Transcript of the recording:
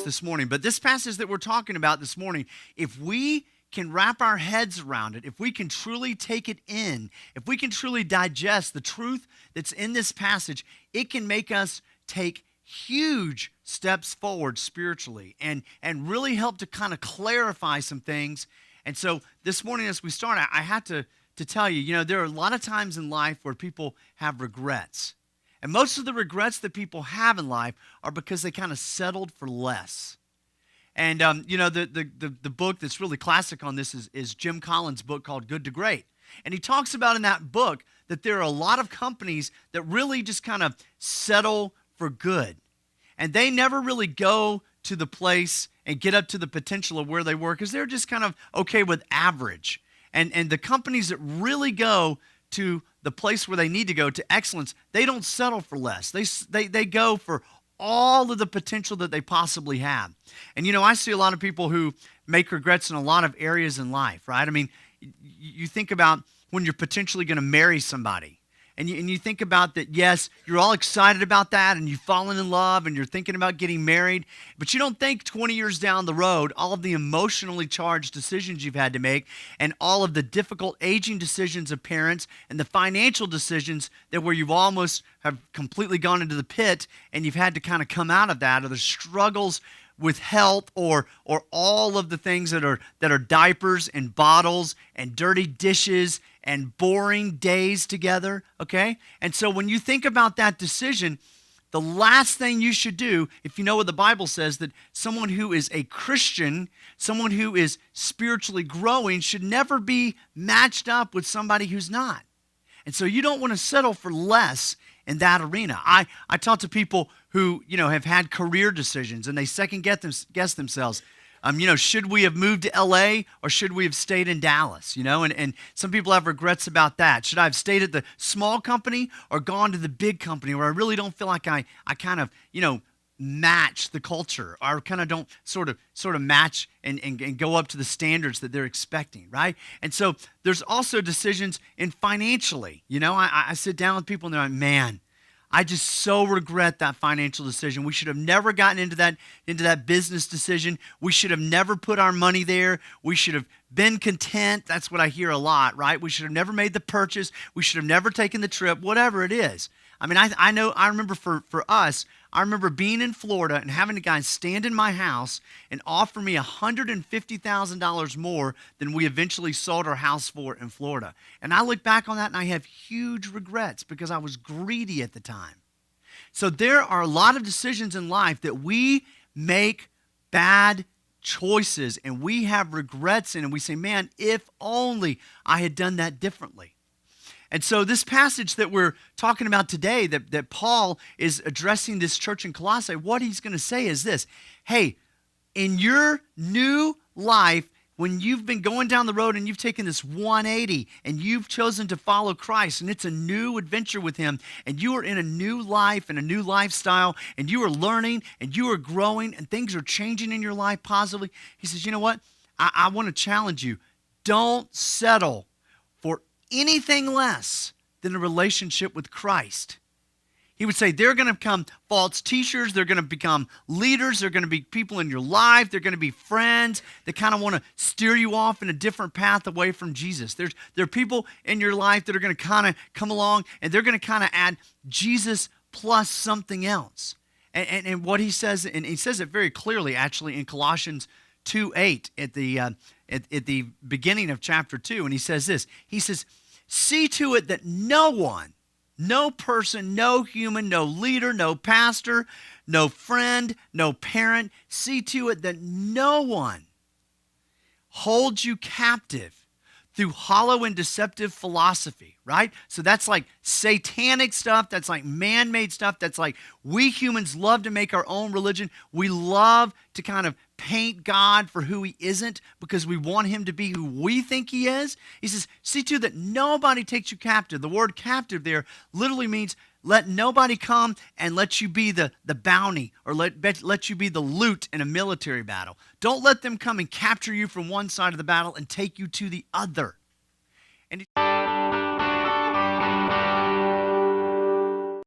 this morning, but this passage that we're talking about this morning, if we can wrap our heads around it, if we can truly take it in, if we can truly digest the truth that's in this passage, it can make us take huge steps forward spiritually and really help to kind of clarify some things. And so this morning as we start, I had to tell you, there are a lot of times in life where people have regrets. And most of the regrets that people have in life are because they kind of settled for less. And, the book that's really classic on this is Jim Collins' book called Good to Great. And he talks about in that book that there are a lot of companies that really just kind of settle for good. And they never really go to the place and get up to the potential of where they were because they're just kind of okay with average. And the companies that really go to the place where they need to go to excellence, they don't settle for less. They go for all of the potential that they possibly have. And, I see a lot of people who make regrets in a lot of areas in life, right? I mean, you think about when you're potentially going to marry somebody. And you think about that, yes, you're all excited about that and you've fallen in love and you're thinking about getting married, but you don't think 20 years down the road, all of the emotionally charged decisions you've had to make and all of the difficult aging decisions of parents and the financial decisions that where you've almost have completely gone into the pit and you've had to kind of come out of that, or the struggles with health or all of the things that are diapers and bottles and dirty dishes and boring days together, okay? And so when you think about that decision, the last thing you should do, if you know what the Bible says, that someone who is a Christian, someone who is spiritually growing, should never be matched up with somebody who's not. And so you don't want to settle for less in that arena. I talk to people who, have had career decisions and they second guess themselves. Should we have moved to LA or should we have stayed in Dallas? And some people have regrets about that. Should I have stayed at the small company or gone to the big company where I really don't feel like I kind of, match the culture or kind of don't sort of match and go up to the standards that they're expecting, right? And so there's also decisions in financially. I sit down with people and they're like, man, I just so regret that financial decision. We should have never gotten into that business decision. We should have never put our money there. We should have been content. That's what I hear a lot, right? We should have never made the purchase. We should have never taken the trip, whatever it is. I mean, I remember for us, I remember being in Florida and having a guy stand in my house and offer me $150,000 more than we eventually sold our house for in Florida. And I look back on that and I have huge regrets because I was greedy at the time. So there are a lot of decisions in life that we make bad choices and we have regrets in, and we say, man, if only I had done that differently. And so this passage that we're talking about today, that Paul is addressing this church in Colossae, what he's going to say is this: hey, in your new life, when you've been going down the road and you've taken this 180 and you've chosen to follow Christ and it's a new adventure with him and you are in a new life and a new lifestyle and you are learning and you are growing and things are changing in your life positively, he says, you know what? I want to challenge you. Don't settle for anything less than a relationship with Christ. He would say they're going to become false teachers, they're going to become leaders, they're going to be people in your life, they're going to be friends that kind of want to steer you off in a different path away from Jesus. There are people in your life that are going to kind of come along and they're going to kind of add Jesus plus something else. And what he says, and he says it very clearly actually in Colossians 2:8 at the beginning of chapter 2, and he says this, he says, see to it that no one, no person, no human, no leader, no pastor, no friend, no parent, see to it that no one holds you captive through hollow and deceptive philosophy, right? So that's like satanic stuff. That's like man-made stuff. That's like we humans love to make our own religion. We love to kind of paint God for who he isn't because we want him to be who we think he is. He says, see to that nobody takes you captive. The word captive there literally means let nobody come and let you be the bounty or let you be the loot in a military battle. Don't let them come and capture you from one side of the battle and take you to the other. And